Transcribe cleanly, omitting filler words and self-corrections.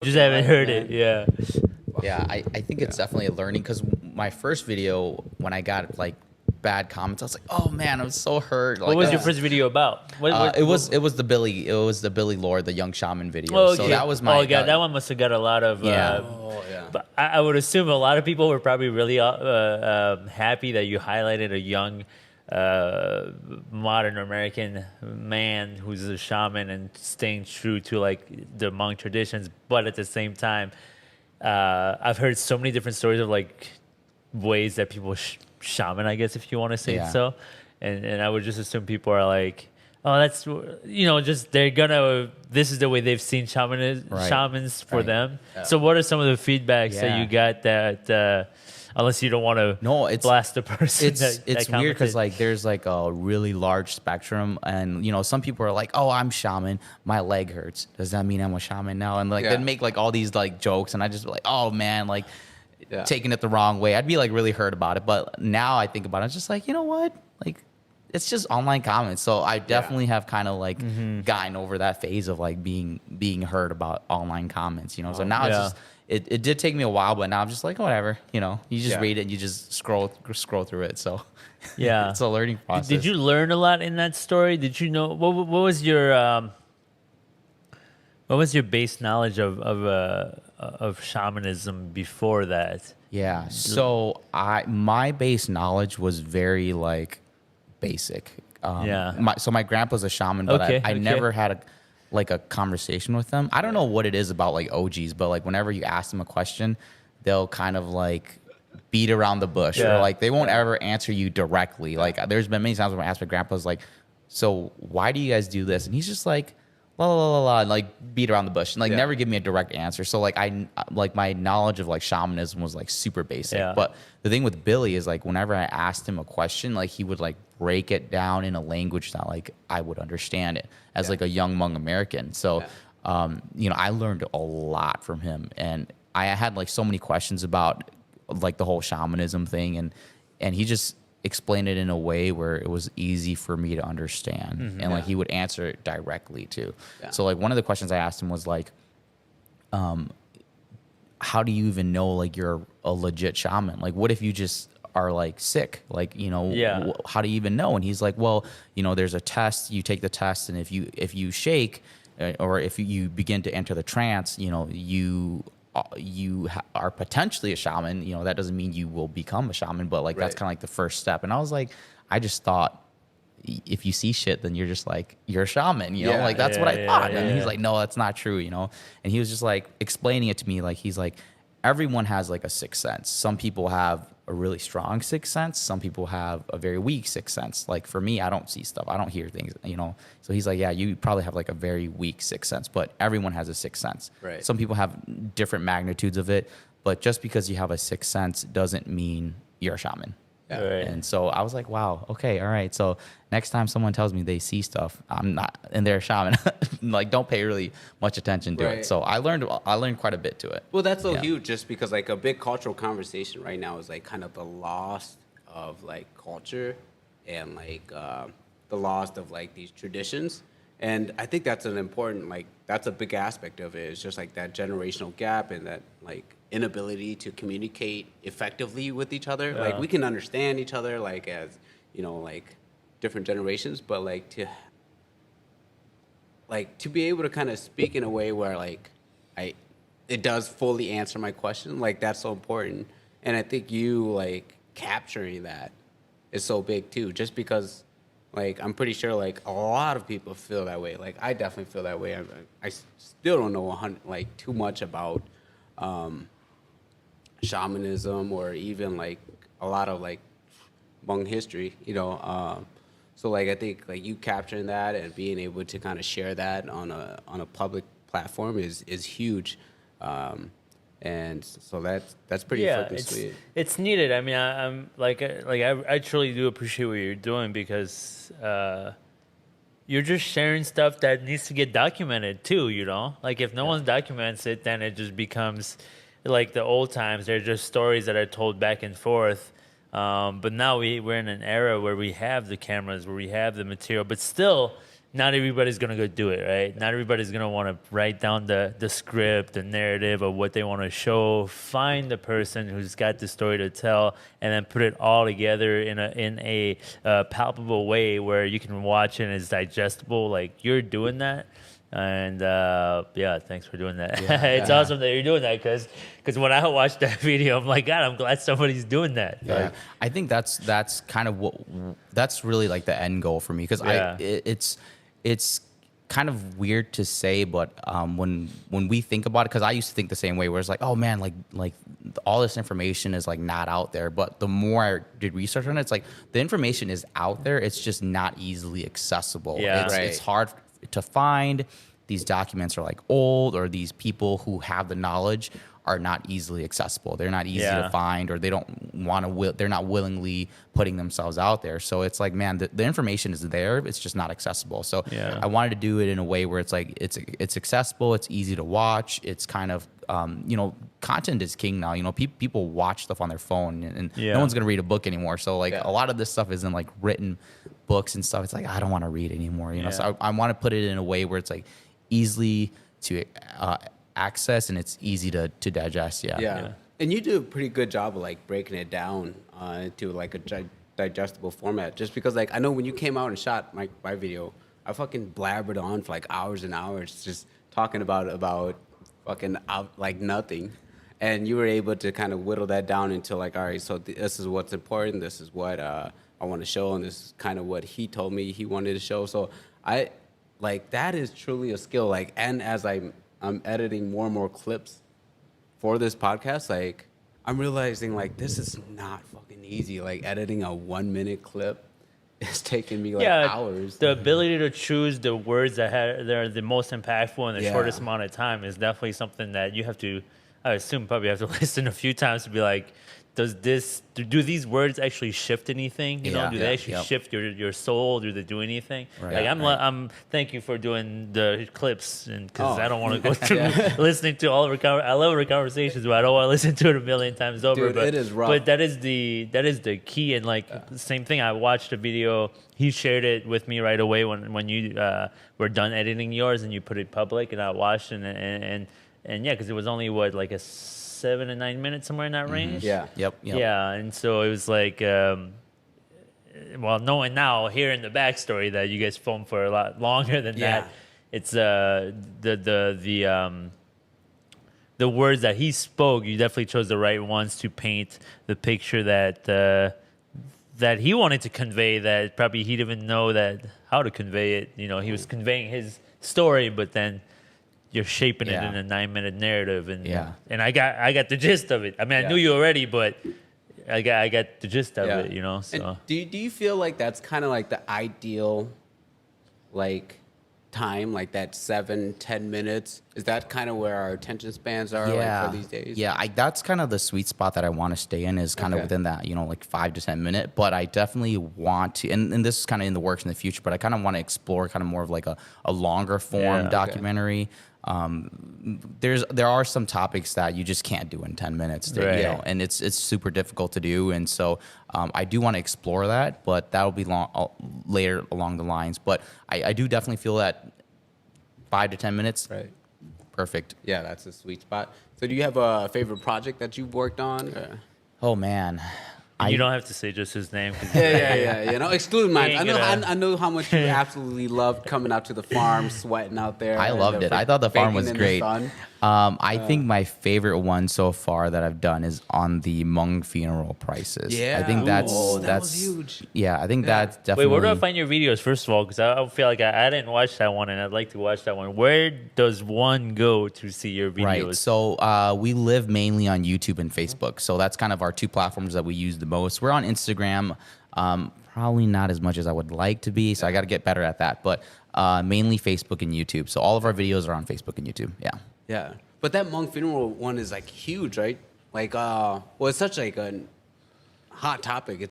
Just haven't heard it. Yeah. Yeah, I think it's definitely a learning because my first video, when I got like bad comments, I was like, oh man, I was so hurt. What Like, was your first video about? it was the Billy Lord, the young shaman video. Oh, So okay. that was my. Oh, yeah, that one must have got a lot of. Yeah. Oh yeah. But I would assume a lot of people were probably really happy that you highlighted a young, modern American man who's a shaman and staying true to like the Hmong traditions. But at the same time, I've heard so many different stories of like ways that people shaman, I guess, if you want to say Yeah. it so. And I would just assume people are like, oh, that's, just they're gonna, this is the way they've seen Right. shamans for Right. them. Yeah. So what are some of the feedbacks that Yeah. you got that, unless you don't want to No, it's blast the person? it's weird because like there's like a really large spectrum, and some people are like, oh, I'm shaman, my leg hurts, does that mean I'm a shaman now? And like Yeah. they'd make like all these like jokes, and I just be like, oh man, like Yeah. taking it the wrong way. I'd be like really hurt about it, but now I think about it, it's just like, you know what, like it's just online comments. So I definitely have kind of like gotten over that phase of like being hurt about online comments, so now it's Yeah. just it did take me a while, but now I'm just like, whatever, you just Yeah. read it and you just scroll through it. So Yeah. it's a learning process. Did you learn a lot in that story? Did you know what was your base knowledge of shamanism before that? Yeah. So my base knowledge was very like basic. Yeah. My grandpa's a shaman, but Okay, I okay. never had a conversation with them. I don't know what it is about like OGs, but like whenever you ask them a question, they'll kind of like beat around the bush, Yeah. or like they won't ever answer you directly. Like there's been many times when I asked my grandpa, I was like, so why do you guys do this? And he's just like, la la la la, la, and like beat around the bush and like Yeah. never give me a direct answer. So like my knowledge of like shamanism was like super basic. Yeah. But the thing with Billy is like whenever I asked him a question, like he would like break it down in a language that like I would understand it as like a young Hmong American. So I learned a lot from him, and I had like so many questions about like the whole shamanism thing, and he just explained it in a way where it was easy for me to understand, and like he would answer it directly too. Yeah. So like one of the questions I asked him was like, how do you even know like you're a legit shaman? Like what if you just are like sick, like Yeah. how do you even know? And he's like, well, there's a test, you take the test, and if you shake, or if you begin to enter the trance, you are potentially a shaman. That doesn't mean you will become a shaman, but like that's Right. kind of like the first step. And I was like, I just thought if you see shit, then you're just like, you're a shaman, Yeah. like that's what I Yeah, thought. yeah, And yeah. he's like, no, that's not true, And he was just like explaining it to me, like he's like, everyone has like a sixth sense. Some people have a really strong sixth sense. Some people have a very weak sixth sense. Like for me, I don't see stuff. I don't hear things, So he's like, yeah, you probably have like a very weak sixth sense, but everyone has a sixth sense. Right. Some people have different magnitudes of it, but just because you have a sixth sense doesn't mean you're a shaman. Yeah. Right. And so I was like, wow, okay, all right. So next time someone tells me they see stuff, I'm not, and they're a shaman, like don't pay really much attention to Right. it. So I learned quite a bit to it. Well, that's so Yeah. huge, just because like a big cultural conversation right now is like kind of the loss of like culture and like the loss of like these traditions. And I think that's an important, like that's a big aspect of it. It's just like that generational gap and that like inability to communicate effectively with each other. Yeah. Like we can understand each other like as, like different generations, but like to be able to kind of speak in a way where like it does fully answer my question, like that's so important. And I think you like capturing that is so big too, just because like I'm pretty sure like a lot of people feel that way. Like I definitely feel that way. I still don't know too much about shamanism or even like a lot of like Hmong history, so like I think like you capturing that and being able to kind of share that on a public platform is huge, and so that's pretty fucking sweet. It's needed. I mean, I'm I truly do appreciate what you're doing because you're just sharing stuff that needs to get documented too. Like if no one documents it, then it just becomes like the old times. They're just stories that are told back and forth. But now we're in an era where we have the cameras, where we have the material, but still, not everybody's gonna go do it, right? Not everybody's gonna want to write down the script, the narrative of what they want to show. Find the person who's got the story to tell, and then put it all together in a palpable way where you can watch it and it's digestible. Like you're doing that. And yeah, thanks for doing that. It's awesome that you're doing that because when I watched that video, I'm like, God, I'm glad somebody's doing that. Yeah, Like, I think that's kind of that's really like the end goal for me because it's kind of weird to say, but when we think about it, because I used to think the same way, where it's like, oh man, like all this information is like not out there. But the more I did research on it, it's like the information is out there. It's just not easily accessible. Yeah. It's hard to find. These documents are like old, or these people who have the knowledge are not easily accessible. They're not easy to find, or they don't want to. They're not willingly putting themselves out there. So it's like, man, the information is there. It's just not accessible. So I wanted to do it in a way where it's like it's accessible. It's easy to watch. It's kind of content is king now. People watch stuff on their phone, and no one's gonna read a book anymore. So like a lot of this stuff isn't like written books and stuff. It's like I don't want to read anymore. So I want to put it in a way where it's like easily to access and it's easy to digest. Yeah. And you do a pretty good job of like breaking it down into like a digestible format. Just because like I know when you came out and shot my video, I fucking blabbered on for like hours and hours just talking about fucking like nothing. And you were able to kind of whittle that down into like, all right, so this is what's important. This is what I want to show, and this is kind of what he told me he wanted to show. So that is truly a skill. Like, and as I'm editing more and more clips for this podcast, like I'm realizing like this is not fucking easy. Like editing a 1 minute clip is taking me like hours. The ability to choose the words that are the most impactful in the shortest amount of time is definitely something that you have to, I assume, probably have to listen a few times to be like, do these words actually shift anything? Do they actually shift your soul? Do they do anything? Right. Like I'm thank you for doing the clips, and because I don't want to go through listening to all of I love our conversations, but I don't want to listen to it a million times over. Dude, but it is rough. But that is the key. And like same thing, I watched a video. He shared it with me right away when you were done editing yours and you put it public, and I watched and yeah, because it was only like a 7 to 9 minutes, somewhere in that range. Yeah. Yep. Yeah, and so it was like, knowing now, hearing the backstory that you guys filmed for a lot longer than that, it's the words that he spoke. You definitely chose the right ones to paint the picture that he wanted to convey. That probably he didn't even know how to convey it. He was conveying his story, but then you're shaping it in a 9-minute narrative, and I got the gist of it. I mean, I knew you already, but I got the gist of it, So And do you feel like that's kind of like the ideal, like time, like that 7-10 minutes? Is that kind of where our attention spans are like, for these days? Yeah, that's kind of the sweet spot that I want to stay in, is kind of within that, like 5 to 10 minute. But I definitely want to, and this is kind of in the works in the future, but I kind of want to explore kind of more of like a longer form documentary. There are some topics that you just can't do in 10 minutes, and it's super difficult to do. And so I do want to explore that, but that'll be later along the lines. But I do definitely feel that 5 to 10 minutes, perfect. Yeah, that's a sweet spot. So do you have a favorite project that you've worked on? Oh man. You don't have to say just his name. Yeah. Exclude mine. I I know how much you absolutely loved coming out to the farm, sweating out there. I loved it. I thought the farm was great. I think my favorite one so far that I've done is on the Hmong funeral prices. Yeah, I think that that's was huge. Yeah, I think that's definitely. Wait, where do I find your videos? First of all, because I feel like I didn't watch that one, and I'd like to watch that one. Where does one go to see your videos? Right. So we live mainly on YouTube and Facebook. So that's kind of our two platforms that we use the most. We're on Instagram, probably not as much as I would like to be. So I got to get better at that. But mainly Facebook and YouTube. So all of our videos are on Facebook and YouTube. Yeah. Yeah. But that Hmong funeral one is like huge, right? Like, it's such like a hot topic.